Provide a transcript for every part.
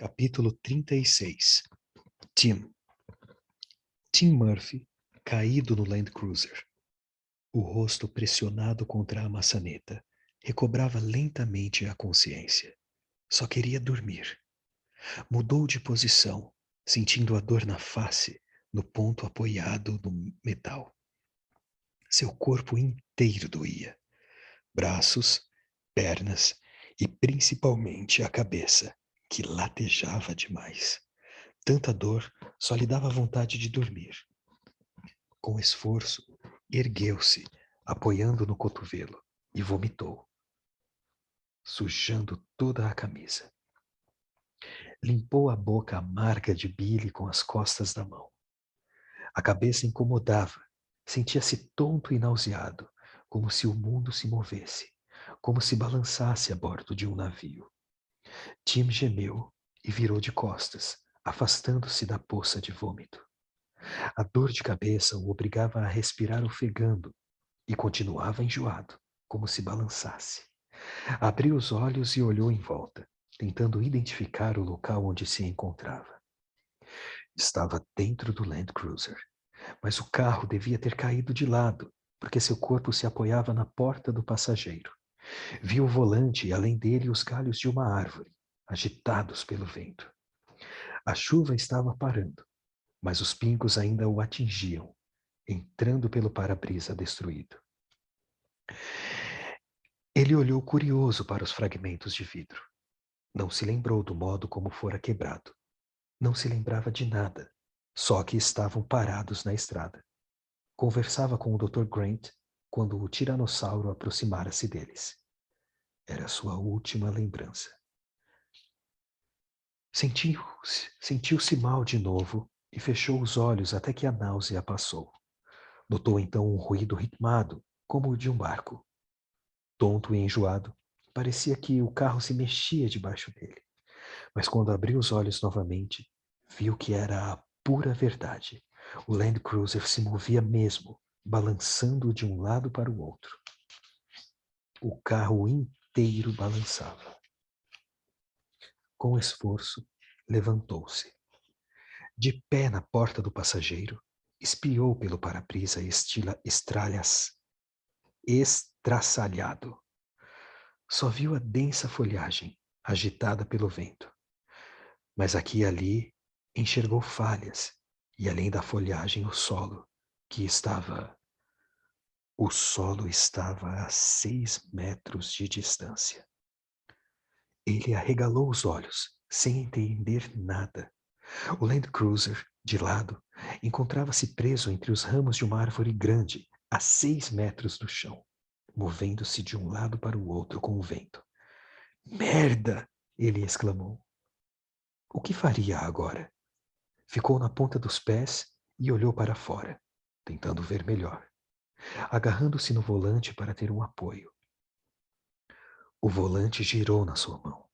Capítulo 36. Tim. Tim Murphy, caído no Land Cruiser. O rosto pressionado contra a maçaneta, recobrava lentamente a consciência. Só queria dormir. Mudou de posição, sentindo a dor na face, no ponto apoiado no metal. Seu corpo inteiro doía. Braços, pernas e principalmente a cabeça, que latejava demais. Tanta dor só lhe dava vontade de dormir. Com esforço, ergueu-se, apoiando no cotovelo, e vomitou, sujando toda a camisa. Limpou a boca amarga de Billy com as costas da mão. A cabeça incomodava, sentia-se tonto e nauseado, como se o mundo se movesse, como se balançasse a bordo de um navio. Tim gemeu e virou de costas, afastando-se da poça de vômito. A dor de cabeça o obrigava a respirar ofegando e continuava enjoado, como se balançasse. Abriu os olhos e olhou em volta, tentando identificar o local onde se encontrava. Estava dentro do Land Cruiser, mas o carro devia ter caído de lado, porque seu corpo se apoiava na porta do passageiro. Viu o volante e além dele os galhos de uma árvore, agitados pelo vento. A chuva estava parando, mas os pingos ainda o atingiam, entrando pelo para-brisa destruído. Ele olhou curioso para os fragmentos de vidro. Não se lembrou do modo como fora quebrado. Não se lembrava de nada, só que estavam parados na estrada. Conversava com o Dr. Grant quando o tiranossauro aproximara-se deles. Era sua última lembrança. Sentiu-se mal de novo e fechou os olhos até que a náusea passou. Notou então um ruído ritmado, como o de um barco. Tonto e enjoado, parecia que o carro se mexia debaixo dele. Mas quando abriu os olhos novamente, viu que era a pura verdade. O Land Cruiser se movia mesmo, balançando de um lado para o outro. O carro inteiro balançava. Com esforço, levantou-se. De pé na porta do passageiro, espiou pelo para-brisa estraçalhado. Só viu a densa folhagem, agitada pelo vento. Mas aqui e ali enxergou falhas, e além da folhagem o solo, que estava... O solo estava a 6 metros de distância. Ele arregalou os olhos, sem entender nada. O Land Cruiser, de lado, encontrava-se preso entre os ramos de uma árvore grande, a 6 metros do chão, movendo-se de um lado para o outro com o vento. Merda! Ele exclamou. O que faria agora? Ficou na ponta dos pés e olhou para fora, tentando ver melhor, agarrando-se no volante para ter um apoio. O volante girou na sua mão,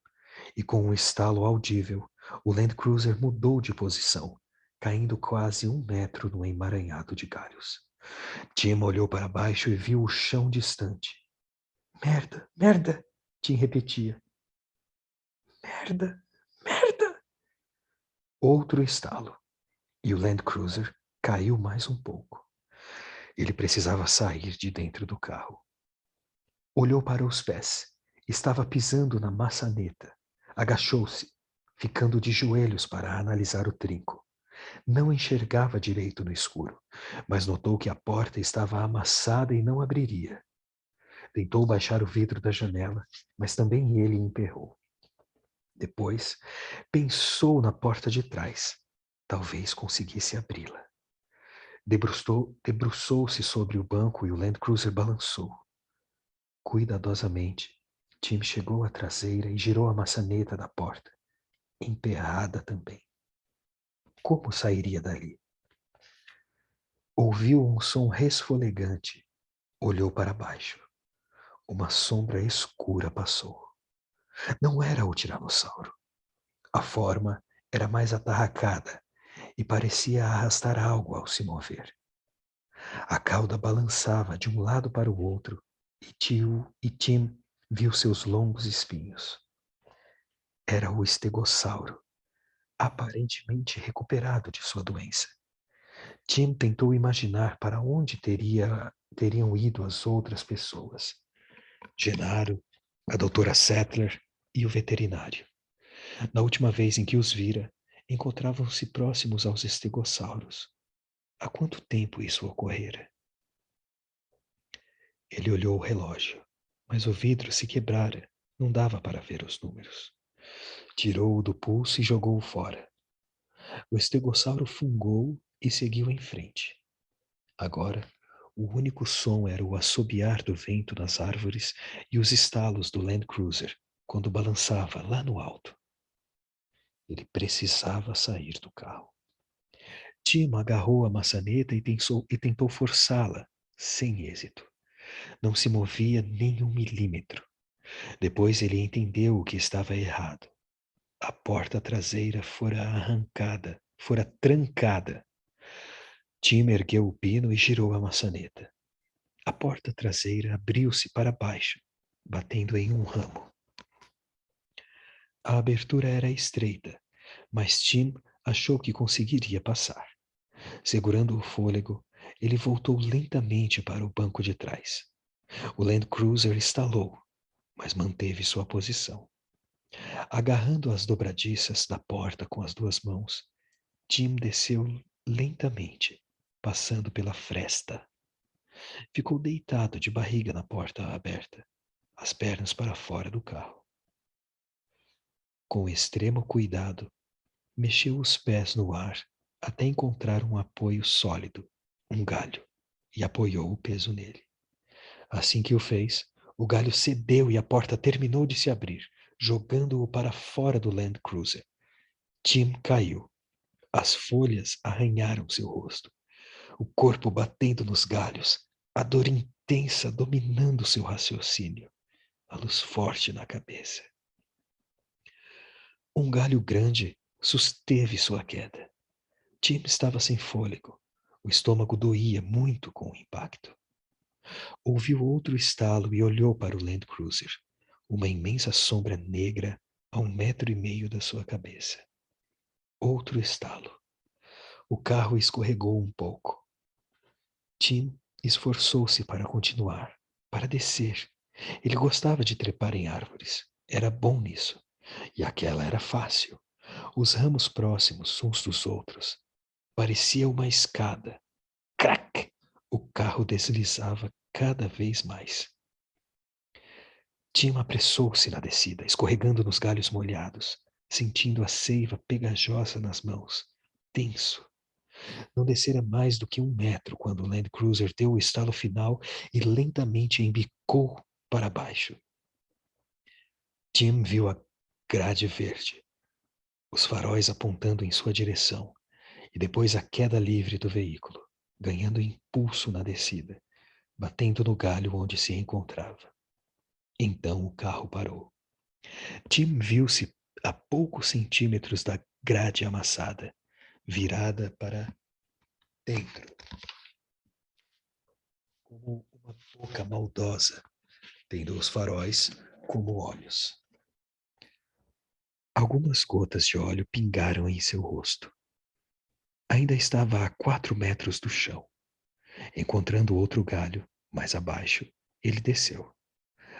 e com um estalo audível, o Land Cruiser mudou de posição, caindo quase 1 metro no emaranhado de galhos. Tim olhou para baixo e viu o chão distante. Merda, merda, Tim repetia. Merda, merda. Outro estalo, e o Land Cruiser caiu mais um pouco. Ele precisava sair de dentro do carro. Olhou para os pés. Estava pisando na maçaneta. Agachou-se, ficando de joelhos para analisar o trinco. Não enxergava direito no escuro, mas notou que a porta estava amassada e não abriria. Tentou baixar o vidro da janela, mas também ele emperrou. Depois, pensou na porta de trás. Talvez conseguisse abri-la. Debruçou-se sobre o banco e o Land Cruiser balançou. Cuidadosamente, Tim chegou à traseira e girou a maçaneta da porta, emperrada também. Como sairia dali? Ouviu um som resfolegante. Olhou para baixo. Uma sombra escura passou. Não era o tiranossauro. A forma era mais atarracada e parecia arrastar algo ao se mover. A cauda balançava de um lado para o outro e Tim viu seus longos espinhos. Era o estegossauro, aparentemente recuperado de sua doença. Tim tentou imaginar para onde teriam ido as outras pessoas. Genaro, a doutora Settler e o veterinário. Na última vez em que os vira, encontravam-se próximos aos estegossauros. Há quanto tempo isso ocorrera? Ele olhou o relógio, mas o vidro se quebrara. Não dava para ver os números. Tirou-o do pulso e jogou-o fora. O estegossauro fungou e seguiu em frente. Agora, o único som era o assobiar do vento nas árvores e os estalos do Land Cruiser quando balançava lá no alto. Ele precisava sair do carro. Tim agarrou a maçaneta e tentou forçá-la, sem êxito. Não se movia nem um milímetro. Depois ele entendeu o que estava errado. A porta traseira fora trancada. Tim ergueu o pino e girou a maçaneta. A porta traseira abriu-se para baixo, batendo em um ramo. A abertura era estreita, mas Tim achou que conseguiria passar. Segurando o fôlego, ele voltou lentamente para o banco de trás. O Land Cruiser estalou, mas manteve sua posição. Agarrando as dobradiças da porta com as duas mãos, Tim desceu lentamente, passando pela fresta. Ficou deitado de barriga na porta aberta, as pernas para fora do carro. Com extremo cuidado, mexeu os pés no ar até encontrar um apoio sólido, um galho, e apoiou o peso nele. Assim que o fez, o galho cedeu e a porta terminou de se abrir, jogando-o para fora do Land Cruiser. Tim caiu. As folhas arranharam seu rosto, o corpo batendo nos galhos, a dor intensa dominando seu raciocínio, a luz forte na cabeça. Um galho grande susteve sua queda. Tim estava sem fôlego. O estômago doía muito com o impacto. Ouviu outro estalo e olhou para o Land Cruiser, uma imensa sombra negra a 1,5 metros da sua cabeça. Outro estalo. O carro escorregou um pouco. Tim esforçou-se para continuar, para descer. Ele gostava de trepar em árvores. Era bom nisso. E aquela era fácil. Os ramos próximos uns dos outros. Parecia uma escada. Crac! O carro deslizava cada vez mais. Tim apressou-se na descida, escorregando nos galhos molhados, sentindo a seiva pegajosa nas mãos. Tenso. Não descera mais do que 1 metro quando o Land Cruiser deu o estalo final e lentamente embicou para baixo. Tim viu a grade verde, os faróis apontando em sua direção, e depois a queda livre do veículo, ganhando impulso na descida, batendo no galho onde se encontrava. Então o carro parou. Tim viu-se a poucos centímetros da grade amassada, virada para dentro, como uma boca maldosa, tendo os faróis como olhos. Algumas gotas de óleo pingaram em seu rosto. Ainda estava a 4 metros do chão. Encontrando outro galho, mais abaixo, ele desceu.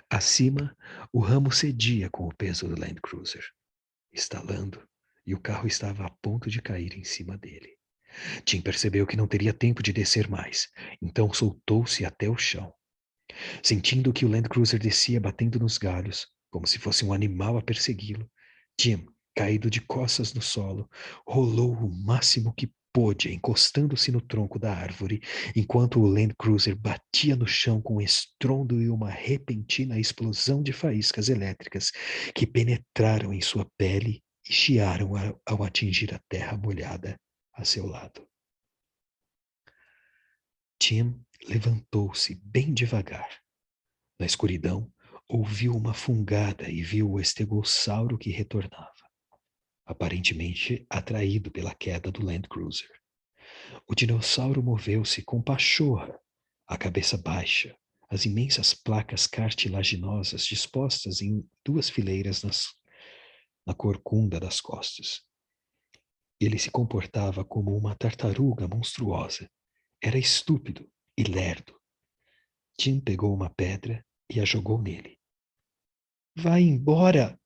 Acima, o ramo cedia com o peso do Land Cruiser, estalando, e o carro estava a ponto de cair em cima dele. Tim percebeu que não teria tempo de descer mais, então soltou-se até o chão. Sentindo que o Land Cruiser descia batendo nos galhos, como se fosse um animal a persegui-lo, Tim, caído de costas no solo, rolou o máximo que pôde, encostando-se no tronco da árvore, enquanto o Land Cruiser batia no chão com estrondo e uma repentina explosão de faíscas elétricas que penetraram em sua pele e chiaram ao atingir a terra molhada a seu lado. Tim levantou-se bem devagar. Na escuridão, ouviu uma fungada e viu o estegossauro que retornava, aparentemente atraído pela queda do Land Cruiser. O dinossauro moveu-se com pachorra, a cabeça baixa, as imensas placas cartilaginosas dispostas em 2 fileiras na corcunda das costas. Ele se comportava como uma tartaruga monstruosa. Era estúpido e lerdo. Tim pegou uma pedra e a jogou nele. Vai embora!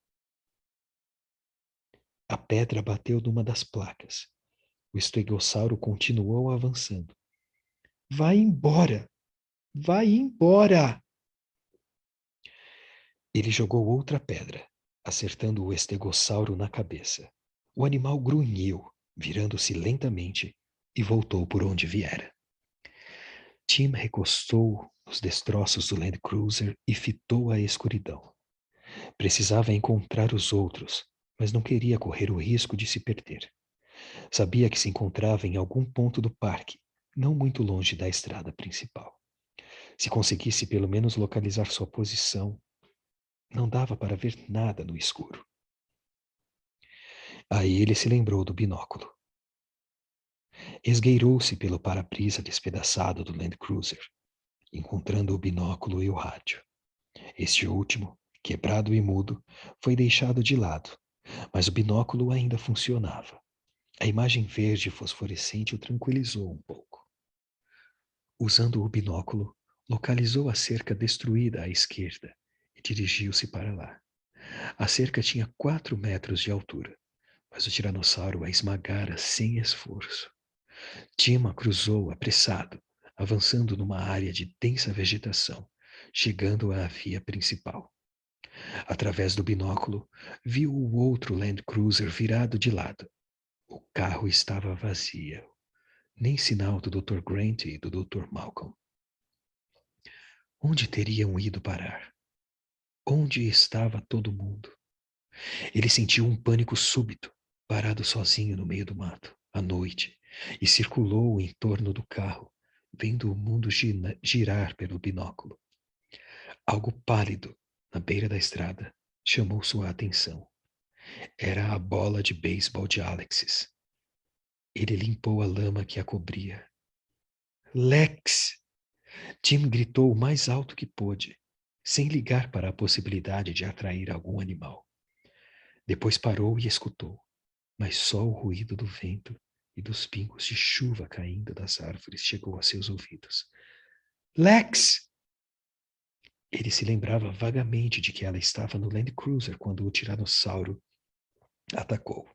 A pedra bateu numa das placas. O estegossauro continuou avançando. Vai embora! Vai embora! Ele jogou outra pedra, acertando o estegossauro na cabeça. O animal grunhiu, virando-se lentamente, e voltou por onde viera. Tim recostou nos destroços do Land Cruiser e fitou a escuridão. Precisava encontrar os outros, mas não queria correr o risco de se perder. Sabia que se encontrava em algum ponto do parque, não muito longe da estrada principal. Se conseguisse pelo menos localizar sua posição, não dava para ver nada no escuro. Aí ele se lembrou do binóculo. Esgueirou-se pelo para-brisa despedaçado do Land Cruiser, encontrando o binóculo e o rádio. Este último, quebrado e mudo, foi deixado de lado, mas o binóculo ainda funcionava. A imagem verde fosforescente o tranquilizou um pouco. Usando o binóculo, localizou a cerca destruída à esquerda e dirigiu-se para lá. A cerca tinha 4 metros de altura, mas o tiranossauro a esmagara sem esforço. Tima cruzou apressado, avançando numa área de densa vegetação, chegando à via principal. Através do binóculo, viu o outro Land Cruiser virado de lado. O carro estava vazio. Nem sinal do Dr. Grant e do Dr. Malcolm. Onde teriam ido parar? Onde estava todo mundo? Ele sentiu um pânico súbito, parado sozinho no meio do mato, à noite, e circulou em torno do carro, vendo o mundo girar pelo binóculo. Algo pálido, na beira da estrada, chamou sua atenção. Era a bola de beisebol de Alexis. Ele limpou a lama que a cobria. Lex! Tim gritou o mais alto que pôde, sem ligar para a possibilidade de atrair algum animal. Depois parou e escutou, mas só o ruído do vento e dos pingos de chuva caindo das árvores chegou a seus ouvidos. Lex! Ele se lembrava vagamente de que ela estava no Land Cruiser quando o tiranossauro atacou.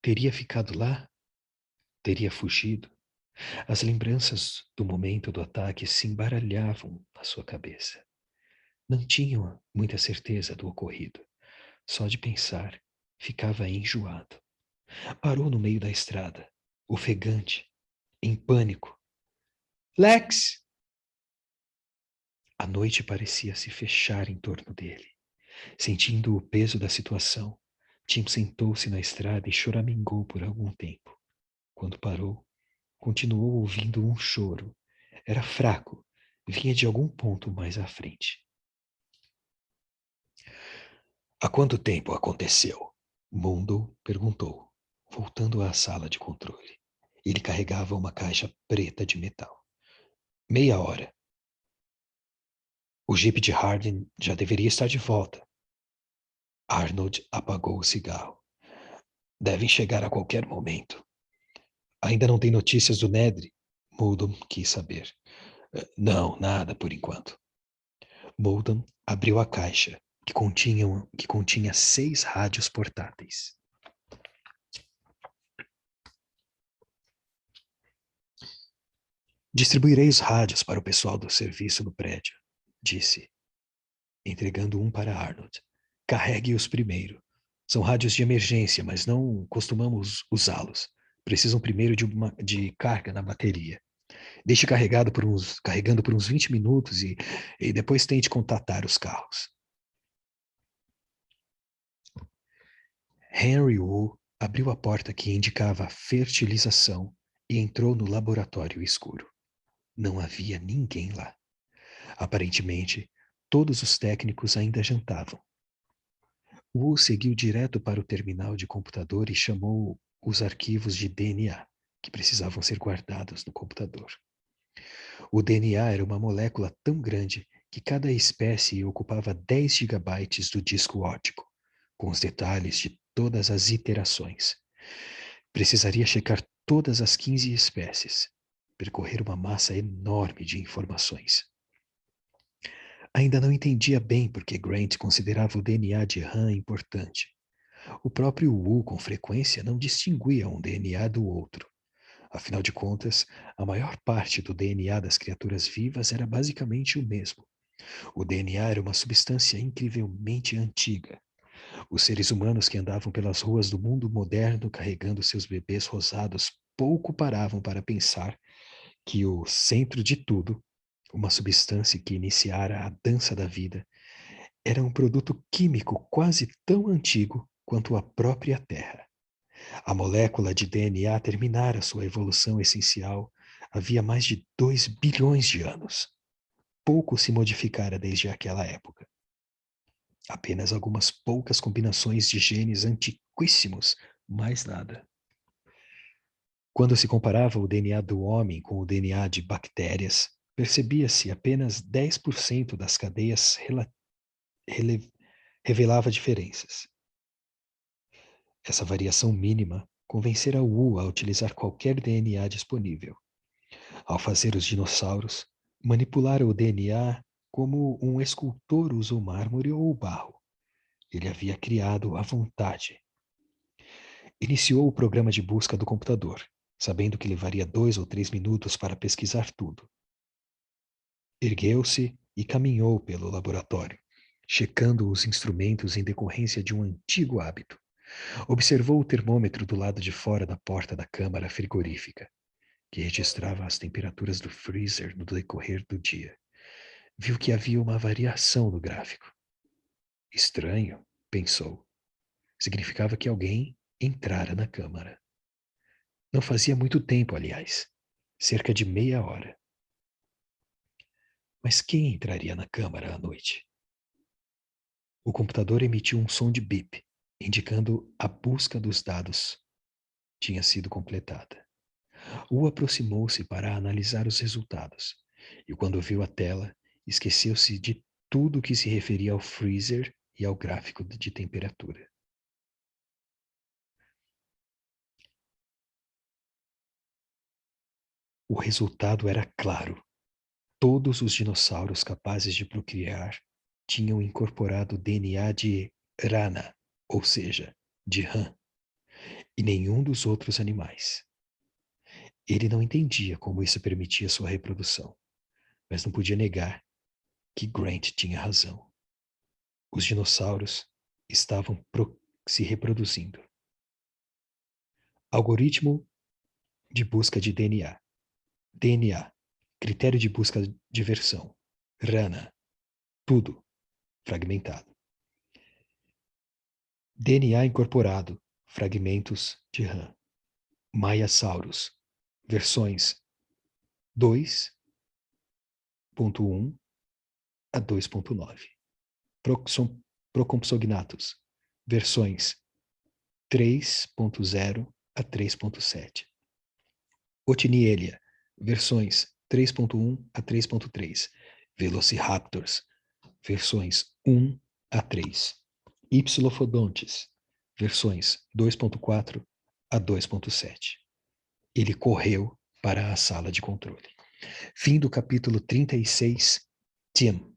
Teria ficado lá? Teria fugido? As lembranças do momento do ataque se embaralhavam na sua cabeça. Não tinha muita certeza do ocorrido. Só de pensar, ficava enjoado. Parou no meio da estrada, ofegante, em pânico. Lex! A noite parecia se fechar em torno dele. Sentindo o peso da situação, Tim sentou-se na estrada e choramingou por algum tempo. Quando parou, continuou ouvindo um choro. Era fraco, vinha de algum ponto mais à frente. Há quanto tempo aconteceu? Mondo perguntou, voltando à sala de controle. Ele carregava uma caixa preta de metal. Meia hora. O Jeep de Hardin já deveria estar de volta. Arnold apagou o cigarro. Devem chegar a qualquer momento. Ainda não tem notícias do Nedry? Muldoon quis saber. Não, nada por enquanto. Muldoon abriu a caixa, que continha 6 rádios portáteis. Distribuirei os rádios para o pessoal do serviço no prédio, disse, entregando um para Arnold. Carregue-os primeiro. São rádios de emergência, mas não costumamos usá-los. Precisam primeiro de carga na bateria. Deixe carregando por uns 20 minutos e depois tente contatar os carros. Henry Wu abriu a porta que indicava fertilização e entrou no laboratório escuro. Não havia ninguém lá. Aparentemente, todos os técnicos ainda jantavam. Wu seguiu direto para o terminal de computador e chamou os arquivos de DNA, que precisavam ser guardados no computador. O DNA era uma molécula tão grande que cada espécie ocupava 10 gigabytes do disco óptico, com os detalhes de todas as iterações. Precisaria checar todas as 15 espécies, percorrer uma massa enorme de informações. Ainda não entendia bem por que Grant considerava o DNA de Han importante. O próprio Wu, com frequência, não distinguia um DNA do outro. Afinal de contas, a maior parte do DNA das criaturas vivas era basicamente o mesmo. O DNA era uma substância incrivelmente antiga. Os seres humanos que andavam pelas ruas do mundo moderno carregando seus bebês rosados pouco paravam para pensar que o centro de tudo, uma substância que iniciara a dança da vida, era um produto químico quase tão antigo quanto a própria Terra. A molécula de DNA terminara sua evolução essencial havia mais de 2 bilhões de anos. Pouco se modificara desde aquela época. Apenas algumas poucas combinações de genes antiquíssimos, mais nada. Quando se comparava o DNA do homem com o DNA de bactérias, percebia-se apenas 10% das cadeias revelava diferenças. Essa variação mínima convencera o Wu a utilizar qualquer DNA disponível. Ao fazer os dinossauros, manipulara o DNA como um escultor usa o mármore ou o barro. Ele havia criado à vontade. Iniciou o programa de busca do computador, sabendo que levaria 2 ou 3 minutos para pesquisar tudo. Ergueu-se e caminhou pelo laboratório, checando os instrumentos em decorrência de um antigo hábito. Observou o termômetro do lado de fora da porta da câmara frigorífica, que registrava as temperaturas do freezer no decorrer do dia. Viu que havia uma variação no gráfico. Estranho, pensou. Significava que alguém entrara na câmara. Não fazia muito tempo, aliás. Cerca de meia hora. Mas quem entraria na câmara à noite? O computador emitiu um som de bip, indicando a busca dos dados tinha sido completada. Wu aproximou-se para analisar os resultados, e quando viu a tela, esqueceu-se de tudo que se referia ao freezer e ao gráfico de temperatura. O resultado era claro. Todos os dinossauros capazes de procriar tinham incorporado o DNA de Rana, ou seja, de Han, e nenhum dos outros animais. Ele não entendia como isso permitia sua reprodução, mas não podia negar que Grant tinha razão. Os dinossauros estavam se reproduzindo. Algoritmo de busca de DNA. DNA. Critério de busca de versão. Rana. Tudo. Fragmentado. DNA incorporado. Fragmentos de RAM. Maiasaurus. Versões 2.1 a 2.9. Procompsognathus. Versões 3.0 a 3.7. Otinielia, versões 3.1 a 3.3. Velociraptors, versões 1 a 3. Ipsilophodontes, versões 2.4 a 2.7. Ele correu para a sala de controle. Fim do capítulo 36. Tim.